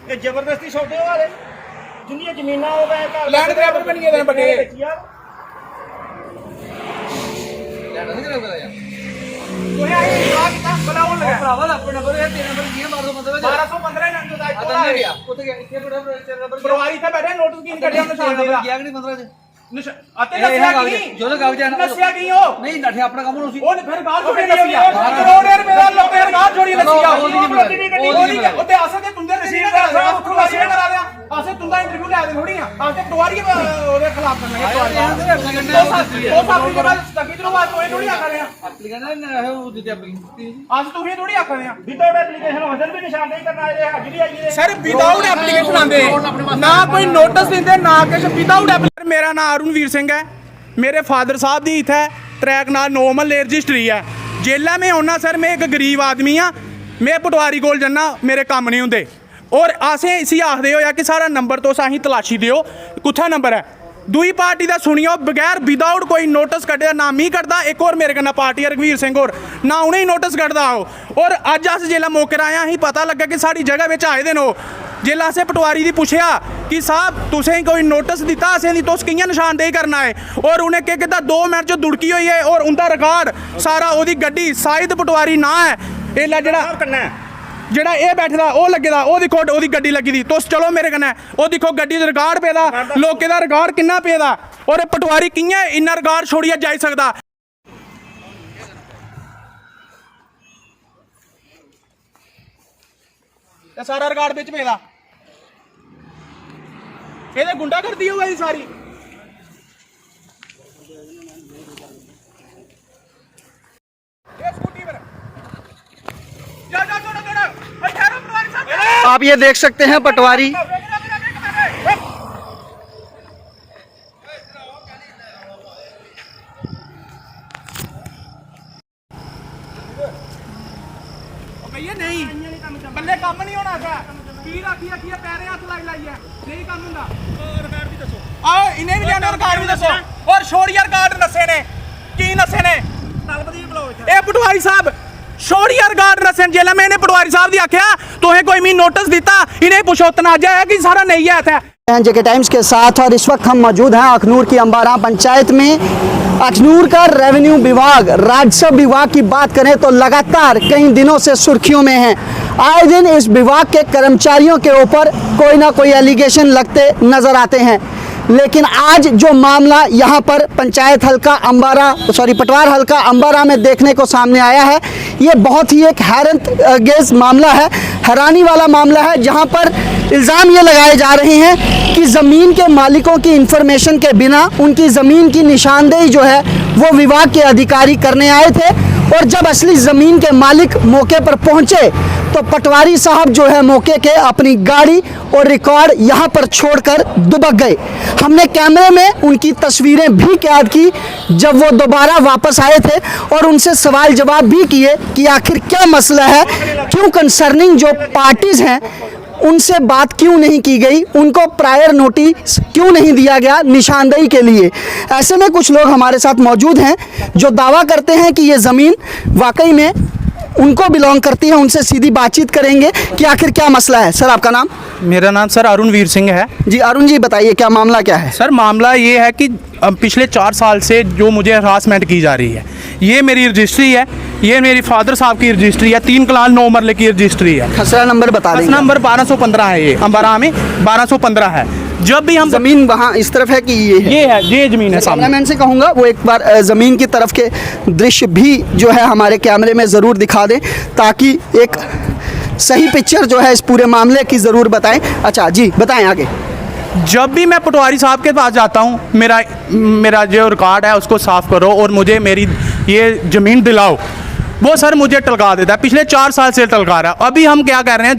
ये जबरदस्ती सौदे वाले जिन्नी जमीना हो गए लैंड ग्रैबर बन गए बड़े सर विदाउट एप्लीकेशन आंदे ना कोई नोटिस देंदे ना किश विदाउट एप्लीकेशन। मेरा नाम अरुणवीर सिंह है, मेरे फादर साहब दी इत्थै ट्रैक नाल 9 महल्ले रजिस्ट्री है। जेल्लै में औना सर मैं एक गरीब आदमी हाँ, मैं पटवारी कोल जन्ना मेरे कम्म नहीं होंदे और असें इसी आखदे होया कि सारा नंबर तुस असें तलाशी दिओ कुत्थै नंबर है। दूई पार्टी दा सुनियो बगैर विदाउट कोई नोटिस कड्ढे ना मी कड्ढदा एक होर मेरे कन्नै पार्टी है रघवीर सिंह होर ना उ'नें नोटिस कड्ढदा ओह्। और अज्ज अस जेल्लै मौके पर आए असें पता लग्गा कि साढ़ी जगह बिच आए दे न ओह्। जेल्लै असें पटवारी दी पुच्छेआ कि साहब तुसें कोई नोटिस दित्ता असें दी तुस कि'यां निशानदेही करना है और उ'नें केह् कीता 2 मिनट च दुड़की होई है और उं'दा रिकार्ड सारा ओह्दी गड्डी साहिद पटवारी नां है एल्लै जेह्ड़ा एह् बैठे दा ओह् लग्गे दा ओह् दिक्खो ओह्दी गड्डी लग्गी दी तुस चलो मेरे कन्नै ओह् दिक्खो गड्डी दा रिकार्ड पेदा लोकें दा रिकार्ड किन्ना पेदा और पटवारी कि'यां इन्ना रिकार्ड छोड़ियै जाई सकदा। सारा रिकार्ड बिच पेदा एह्दे गुंडागर्दी होआ दी सारी। आप ये देख सकते हैं पटवारी भैया नहीं बल्ले काम नहीं होना सा की रखी रखी पैरे हाथ लाई लाई है नहीं काम हुंदा रिकार्ड भी दसो आओ इन्हें भी लेना रिकार्ड भी दसो और छोड़िया रिकार्ड नसे ने की नसे ने तलबदी बुलाओ ए पटवारी साहब छोड़िया रिकार्ड नसे जेल्लै मैंने पटवारी साहब दी आख्या तुहें कोई मी नोटिस दिता इन्हें पुछो तनाजा है कि सारा नहीं है इत्थै। जेके टाइम्स के साथ और इस वक्त हम मौजूद हैं अखनूर की अंबारा पंचायत में। अखनूर का रेवेन्यू विभाग राजस्व विभाग की बात करें तो लगातार कई दिनों से सुर्खियों में है। आए दिन इस विभाग के कर्मचारियों के ऊपर कोई ना कोई एलिगेशन लगते नजर आते हैं, लेकिन आज जो मामला यहाँ पर पंचायत हल्का अंबारा पटवार हल्का अंबारा में देखने को सामने आया है, ये बहुत ही एक हैरत अंगेज मामला है, हैरानी वाला मामला है, जहाँ पर इल्ज़ाम ये लगाए जा रहे हैं कि ज़मीन के मालिकों की इंफॉर्मेशन के बिना उनकी ज़मीन की निशानदेही जो है वो विभाग के अधिकारी करने आए थे और जब असली ज़मीन के मालिक मौके पर पहुँचे तो पटवारी साहब जो है मौके के अपनी गाड़ी और रिकॉर्ड यहाँ पर छोड़कर दुबक गए। हमने कैमरे में उनकी तस्वीरें भी कैद की जब वो दोबारा वापस आए थे और उनसे सवाल जवाब भी किए कि आखिर क्या मसला है, क्यों कंसर्निंग जो पार्टीज़ हैं उनसे बात क्यों नहीं की गई, उनको प्रायर नोटिस क्यों नहीं दिया गया निशानदेही के लिए। ऐसे में कुछ लोग हमारे साथ मौजूद हैं जो दावा करते हैं कि ये ज़मीन वाकई में उनको बिलोंग करती है। उनसे सीधी बातचीत करेंगे कि आखिर क्या मसला है। सर आपका नाम? मेरा नाम सर अरुणवीर सिंह है। जी अरुण जी बताइए क्या मामला क्या है? सर मामला ये है कि पिछले 4 साल से जो मुझे हरासमेंट की जा रही है, ये मेरी रजिस्ट्री है, ये मेरी फादर साहब की रजिस्ट्री है, 3 कनाल 9 मरले की रजिस्ट्री है। खसरा नंबर बता दें। नंबर 1215 है, ये अंबारा में 1215 है। जब भी हम ज़मीन वहाँ इस तरफ है कि ये है? ये ज़मीन है सामने। मैं इनसे कहूँगा वो एक बार ज़मीन की तरफ के दृश्य भी जो है हमारे कैमरे में ज़रूर दिखा दें ताकि एक सही पिक्चर जो है इस पूरे मामले की ज़रूर बताएं। अच्छा जी बताएं आगे। जब भी मैं पटवारी साहब के पास जाता हूँ मेरा जो रिकॉर्ड है उसको साफ़ करो और मुझे मेरी ये ज़मीन दिलाओ, वो सर मुझे टलका देता है। पिछले 4 साल से टलका रहा है। अभी हम क्या कर रहे हैं,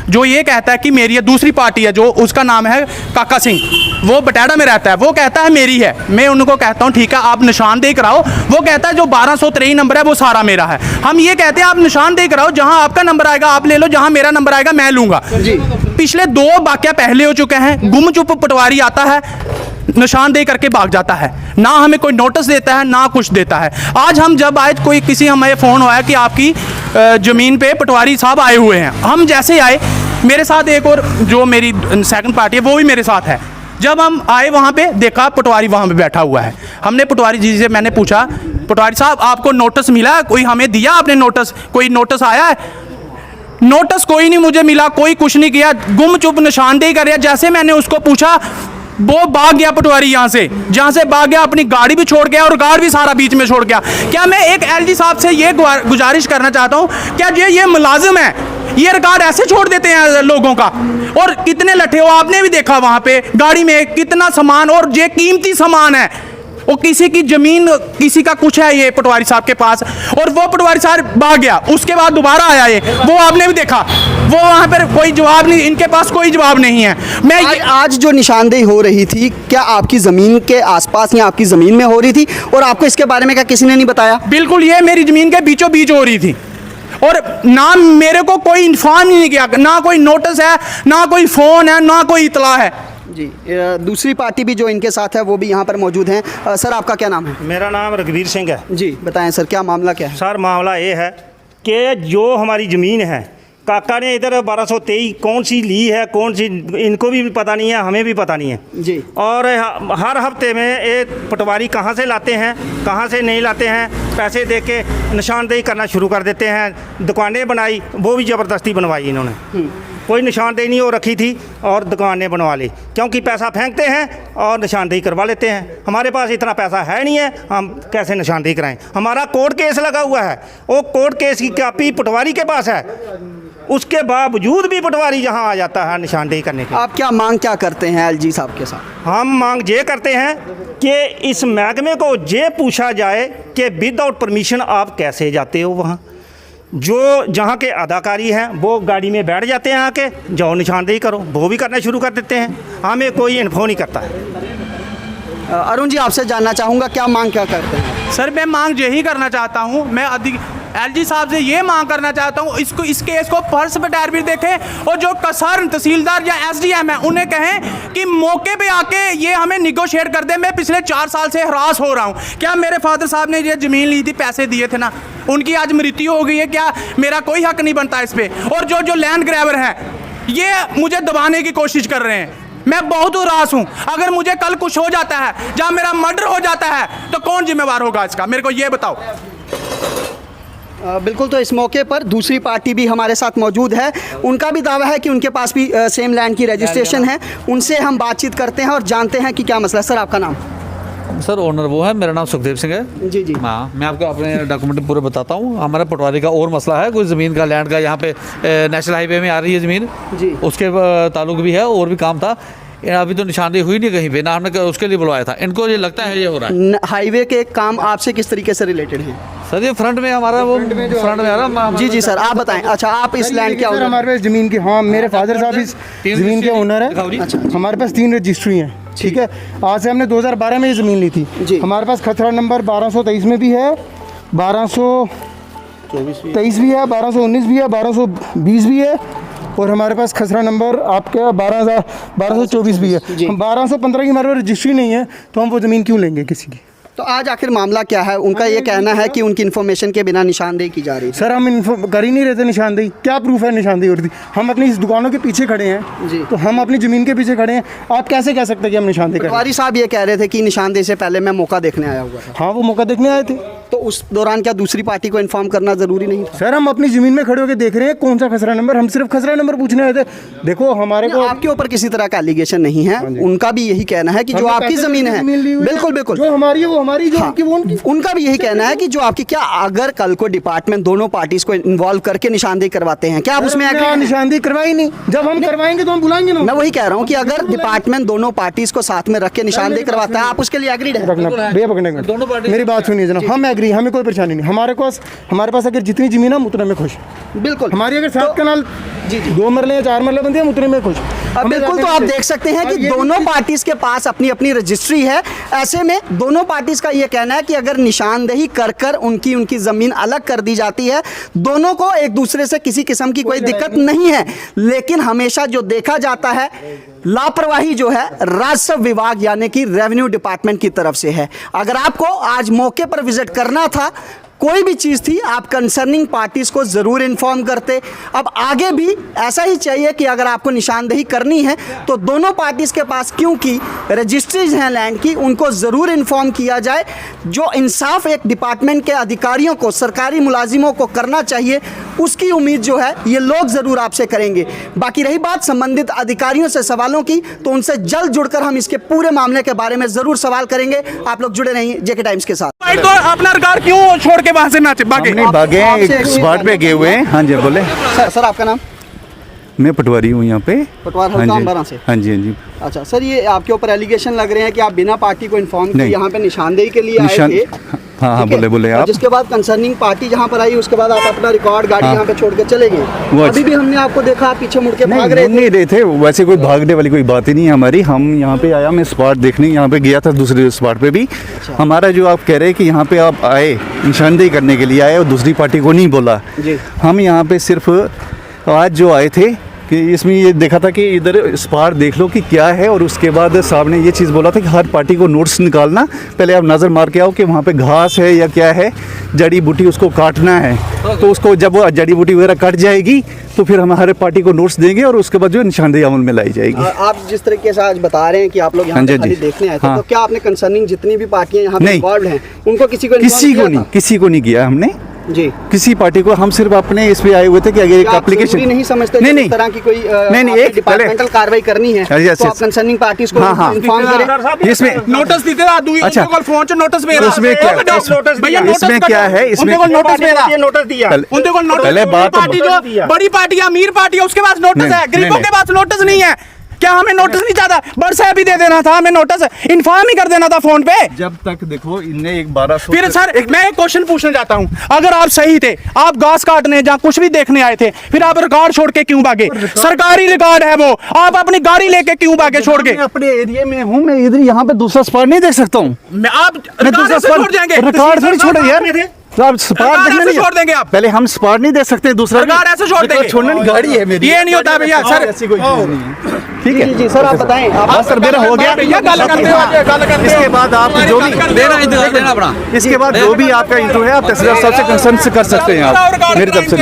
जो ये कहता है कि मेरी है, दूसरी पार्टी है जो उसका नाम है काका सिंह, वो बटाड़ा में रहता है, वो कहता है मेरी है। मैं उनको कहता हूँ ठीक है आप निशानदेही कराओ, वो कहता है जो 1223 नंबर है वो सारा मेरा है। हम ये कहते हैं आप निशानदेही कराओ, जहाँ आपका नंबर आएगा आप ले लो, जहाँ मेरा नंबर आएगा मैं लूँगा। पिछले 2 वाक़या पहले हो चुके हैं। गुमचुप पटवारी आता है, निशानदेही करके भाग जाता है, ना हमें कोई नोटिस देता है ना कुछ देता है। आज हम जब आए किसी हमें फ़ोन आया कि आपकी ज़मीन पे पटवारी साहब आए हुए हैं। हम जैसे आए मेरे साथ एक और जो मेरी सेकंड पार्टी है वो भी मेरे साथ है। जब हम आए वहाँ पे देखा पटवारी वहाँ पे बैठा हुआ है। हमने पटवारी जी से मैंने पूछा, पटवारी साहब आपको नोटिस मिला, कोई हमें दिया आपने नोटिस, कोई नोटिस आया है? नोटिस कोई नहीं मुझे मिला, कोई कुछ नहीं किया, गुम चुप निशानदेही कर रहा। जैसे मैंने उसको पूछा वो भाग गया पटवारी यहाँ से, जहाँ से भाग गया अपनी गाड़ी भी छोड़ गया और गार्ड भी सारा बीच में छोड़ गया। क्या मैं एक एलजी साहब से ये गुजारिश करना चाहता हूँ, क्या ये मुलाजिम है, ये रिकॉर्ड ऐसे छोड़ देते हैं लोगों का? और कितने लट्ठे हो, आपने भी देखा वहाँ पे गाड़ी में कितना सामान, और ये कीमती सामान है, वो किसी की जमीन किसी का कुछ है ये पटवारी साहब के पास, और वो पटवारी साहब भाग गया। उसके बाद दोबारा आया ये, वो आपने भी देखा, वो वहाँ पर कोई जवाब नहीं, इनके पास कोई जवाब नहीं है। मैं आज जो निशानदेही हो रही थी क्या आपकी ज़मीन के आसपास या आपकी ज़मीन में हो रही थी, और आपको इसके बारे में क्या किसी ने नहीं बताया? बिल्कुल, ये मेरी ज़मीन के बीचों बीच हो रही थी और ना मेरे को कोई इन्फॉर्म ही नहीं किया, ना कोई नोटिस है, ना कोई फ़ोन है, ना कोई इतला है। जी, दूसरी पार्टी भी जो इनके साथ है वो भी यहाँ पर मौजूद हैं। सर आपका क्या नाम है? मेरा नाम रघुवीर सिंह है। जी बताएं सर, क्या मामला क्या है? सर मामला ये है कि जो हमारी ज़मीन है, काका ने इधर 1223 कौन सी ली है, कौन सी, इनको भी पता नहीं है, हमें भी पता नहीं है जी। और हर हफ्ते में ये पटवारी कहाँ से लाते हैं, कहाँ से नहीं लाते हैं, पैसे दे के निशानदेही करना शुरू कर देते हैं। दुकानें बनाई, वो भी ज़बरदस्ती बनवाई इन्होंने, कोई निशानदेही नहीं हो रखी थी और दुकानें बनवा ली, क्योंकि पैसा फेंकते हैं और निशानदेही करवा लेते हैं। हमारे पास इतना पैसा है नहीं है, हम कैसे निशानदेही कराएं? हमारा कोर्ट केस लगा हुआ है, वो कोर्ट केस की कॉपी पटवारी के पास है, उसके बावजूद भी पटवारी यहाँ आ जाता है निशानदेही करने के। आप क्या मांग क्या करते हैं एलजी साहब के साथ? हम मांग ये करते हैं कि इस महकमे को ये पूछा जाए कि विदाउट परमिशन आप कैसे जाते हो वहाँ? जो जहाँ के अदाकारी हैं वो गाड़ी में बैठ जाते हैं आके, जाओ निशानदेही करो, वो भी करना शुरू कर देते हैं, हमें कोई इन्फो नहीं करता है। अरुण जी आपसे जानना चाहूँगा, क्या मांग क्या करते हैं? सर मैं मांग यही करना चाहता हूँ, मैं एलजी साहब से ये मांग करना चाहता हूँ, इस केस को फर्स्ट बटायर भी देखें और जो कसर तहसीलदार या एसडीएम है उन्हें कहें कि मौके पे आके ये हमें निगोशिएट कर दे। मैं पिछले 4 साल से हरास हो रहा हूँ। क्या मेरे फादर साहब ने ये ज़मीन ली थी, पैसे दिए थे ना, उनकी आज मृत्यु हो गई है, क्या मेरा कोई हक नहीं बनता इस पर? और जो लैंड ग्रैबर हैं ये मुझे दबाने की कोशिश कर रहे हैं। मैं बहुत उदास हूँ। अगर मुझे कल कुछ हो जाता है, जहाँ मेरा मर्डर हो जाता है, तो कौन जिम्मेवार होगा इसका? मेरे को ये बताओ। बिल्कुल, तो इस मौके पर दूसरी पार्टी भी हमारे साथ मौजूद है। उनका भी दावा है कि उनके पास भी सेम लैंड की रजिस्ट्रेशन है। उनसे हम बातचीत करते हैं और जानते हैं कि क्या मसला है। सर आपका नाम? सर ओनर वो है, मेरा नाम सुखदेव सिंह है। जी जी। हाँ, मैं आपको अपने डॉक्यूमेंट पूरे बताता हूँ। हमारा पटवारी का और मसला है, कोई ज़मीन का, लैंड का, यहाँ पे नेशनल हाईवे में आ रही है ज़मीन जी, उसके ताल्लुक भी है, और भी काम था। अभी तो निशानदेही हुई नहीं कहीं पे, ना हमने उसके लिए बुलवाया था। इनको ये लगता है ये हो रहा है। हाईवे के काम आपसे किस तरीके से रिलेटेड है? सर ये फ्रंट में हमारा वो फ्रंट में आ रहा। जी जी सर आप बताएं। अच्छा, आप इस लैंड के हमारे पास ज़मीन की, हाँ मेरे फादर साहब इस ज़मीन के ओनर है। अच्छा, हमारे पास 3 रजिस्ट्री हैं, ठीक है। आज से हमने 2012 में ये ज़मीन ली थी जी। हमारे पास खतरा नंबर 1223 में भी है, 1223 भी है, 1219 भी है, 1220 भी है, और हमारे पास खसरा नंबर आपके 1224 भी है। हम 1215 की हमारे पास रजिस्ट्री नहीं है, तो हम वो ज़मीन क्यों लेंगे किसी की? तो आज आखिर मामला क्या है? उनका ये कहना है कि उनकी इन्फॉर्मेशन के बिना निशानदेही की जा रही है। सर हम कर ही नहीं रहते निशानदेही, क्या प्रूफ है निशानदेही हो रही थी? हम अपनी इस दुकानों के पीछे खड़े हैं जी, तो हम अपनी ज़मीन के पीछे खड़े हैं, आप कैसे कह सकते हैं कि हम निशानदेही करें? पटवारी साहब ये कह रहे थे कि निशानदेही से पहले मैं मौका देखने आया हुआ था। हाँ वो मौका देखने आए थे। तो उस दौरान क्या दूसरी पार्टी को इन्फॉर्म करना ज़रूरी नहीं था? सर हम अपनी ज़मीन में खड़े होकर देख रहे हैं कौन सा खसरा नंबर, हम सिर्फ खसरा नंबर पूछने आए थे। देखो हमारे को आपके ऊपर किसी तरह का एलिगेशन नहीं है, उनका भी यही कहना है कि जो आपकी ज़मीन है, बिल्कुल बिल्कुल जो हमारी है वो हमारी, जो उनकी वो उनकी। उनका भी यही कहना है कि जो आपकी, क्या अगर कल को डिपार्टमेंट दोनों पार्टीज को इन्वॉल्व करके निशानदेही करवाते हैं, क्या आप उसमें agree हैं? निशानदेही करवाई नहीं, जब हम करवाएंगे तो हम बुलाएंगे ना। मैं वही कह रहा हूँ कि अगर डिपार्टमेंट दोनों पार्टीज को साथ में रख के निशानदेही करवाता है, आप उसके लिए एग्रीड है? भैया पकड़ने का मेरी बात सुनिए जनाब, हम एग्री, हमें कोई परेशानी नहीं। हमारे पास अगर जितनी ज़मीन है हम उतने में खुश। बिल्कुल, हमारी अगर 7 कनाल जी जी 2 मरले या 4 मरले बनती है हम उतने में खुश। बिल्कुल, तो आप देख सकते हैं कि दोनों पार्टीज के पास अपनी अपनी रजिस्ट्री है। ऐसे में दोनों पार्टीज का ये कहना है कि अगर निशानदेही कर उनकी ज़मीन अलग कर दी जाती है, दोनों को एक दूसरे से किसी किस्म की कोई दिक्कत नहीं है। लेकिन हमेशा जो देखा जाता है, लापरवाही जो है राजस्व विभाग यानी कि रेवेन्यू डिपार्टमेंट की तरफ से है। अगर आपको आज मौके पर विजिट करना था कोई भी चीज़ थी आप कंसर्निंग पार्टीज़ को ज़रूर इन्फॉर्म करते। अब आगे भी ऐसा ही चाहिए कि अगर आपको निशानदेही करनी है तो दोनों पार्टीज़ के पास क्योंकि रजिस्ट्रीज हैं लैंड की, उनको ज़रूर इन्फॉर्म किया जाए। जो इंसाफ एक डिपार्टमेंट के अधिकारियों को, सरकारी मुलाजिमों को करना चाहिए, उसकी उम्मीद जो है ये लोग ज़रूर आपसे करेंगे। बाकी रही बात संबंधित अधिकारियों से सवालों की, तो उनसे जल्द जुड़कर हम इसके पूरे मामले के बारे में ज़रूर सवाल करेंगे। आप लोग जुड़े रहिए जेके टाइम्स के साथ। भाई तो अपना रिकॉर्ड क्यों छोड़ के वहां से ना भागे? नहीं भागे, एक स्पॉट पे गए हुए हैं। हाँ जी बोले। सर आपका नाम? मैं पटवारी हूँ यहाँ पे। पटवार हाँ हल्का जी, अंबारा से। हाँ जी हाँ जी। अच्छा सर, ये आपके ऊपर एलिगेशन लग रहे हैं कि आप बिना पार्टी को इन्फॉर्म किए नहीं। यहाँ पे निशानदेही के लिए आए थे। हाँ हाँ ठीक है? बोले बोले और आप। जिसके बाद कंसर्निंग पार्टी जहाँ पर आई, उसके बाद आप अपना रिकॉर्ड गाड़ी हाँ। यहाँ पे छोड़ के चले गए। वो अभी भी हमने आपको देखा आप पीछे मुड़ के भाग रहे थे। नहीं रहे थे, वैसे कोई भागने वाली कोई बात ही नहीं है हमारी। हम यहाँ पे आया, मैं स्पॉट देखने यहाँ पे गया था, दूसरे स्पॉट पे भी। हमारा जो आप कह रहे हैं कि यहाँ पे आप आए निशानदेही करने के लिए आए और दूसरी पार्टी को नहीं बोला। जी। हम यहाँ पे सिर्फ आज जो आए थे कि इसमें ये देखा था कि इधर स्पॉट देख लो कि क्या है, और उसके बाद साहब ने ये चीज़ बोला था कि हर पार्टी को नोट्स निकालना, पहले आप नज़र मार के आओ कि वहाँ पे घास है या क्या है, जड़ी बूटी उसको काटना है। तो उसको जब वो जड़ी बूटी वगैरह कट जाएगी तो फिर हम हर पार्टी को नोट्स देंगे और उसके बाद जो है निशानदेही अमल में लाई जाएगी। आप जिस तरीके से आज बता रहे हैं कि आप लोग यहाँ हाँ पे जी, खाली जी। देखने आए थे, हाँ। तो क्या आपने कंसर्निंग जितनी भी पार्टियां यहाँ पे नहीं। इन्वॉल्व हैं उनको किसी को किसी को नहीं किया हमने, जी। किसी पार्टी को। हम सिर्फ अपने इस पे आए हुए थे कि अगर एक क्या आप एप्लीकेशन जरूरी नहीं समझते नहीं कि नहीं इस तरह की कोई नहीं, एक डिपार्टमेंटल कार्रवाई करनी है yes, yes, तो आप yes। कंसर्निंग पार्टीज को हाँ, हाँ। इन्फॉर्म करें। इसमें नोटिस दीते था दुई अच्छा। उनके फोन च नोटिस भेजा। उसमें क्या- भैया इसमें क्या है, इसमें उनके नोटिस भेजा, नोटिस दिया। उनके को नोटिस। पहले बात तो- पार्टी जो बड़ी पार्टी है, अमीर पार्टी है, उसके पास नोटिस नहीं, है, गरीबों नहीं, के पास नोटिस नहीं है। क्या हमें नोटिस नहीं चाहता? बरसा भी दे देना था हमें, नोटिस इन्फॉर्म ही कर देना था फोन पे। जब तक देखो इनने एक 1200 फिर सर मैं एक क्वेश्चन पूछना चाहता हूँ, अगर आप सही थे, आप घास काटने जहाँ कुछ भी देखने आए थे, फिर आप रिकॉर्ड छोड़ के क्यों भागे? सरकारी रिकॉर्ड है वो, आप अपनी गाड़ी लेके क्यों भागे छोड़ के? मैं अपने एरिया में हूँ, मैं इधर यहाँ पे दूसरा स्पॉट नहीं देख सकता हूँ। आप मैं रिकॉर्ड दूसरा ऐसे स्पॉट छोड़ जाएंगे? रिकॉर्ड थोड़ी छोड़ो यार। तो आप स्पॉट रिकॉर्ड देखने ऐसे नहीं छोड़ देंगे आप? पहले हम स्पॉट नहीं देख सकते, दूसरा रिकॉर्ड ऐसे छोड़ देंगे? छोड़ने की गाड़ी है मेरी। ये नहीं होता भैया सर। ऐसी कोई चीज़ नहीं है। ठीक है जी सर, आप बताएं। बस सर मेरा हो गया भैया, गल करते हो, गल करते हो। इसके बाद आप जो भी देना अपना इसके बाद जो भी आपका इंटरव्यू है आप तहसीलदार साहब से कंसर्न से कर सकते हैं आप मेरी तरफ से।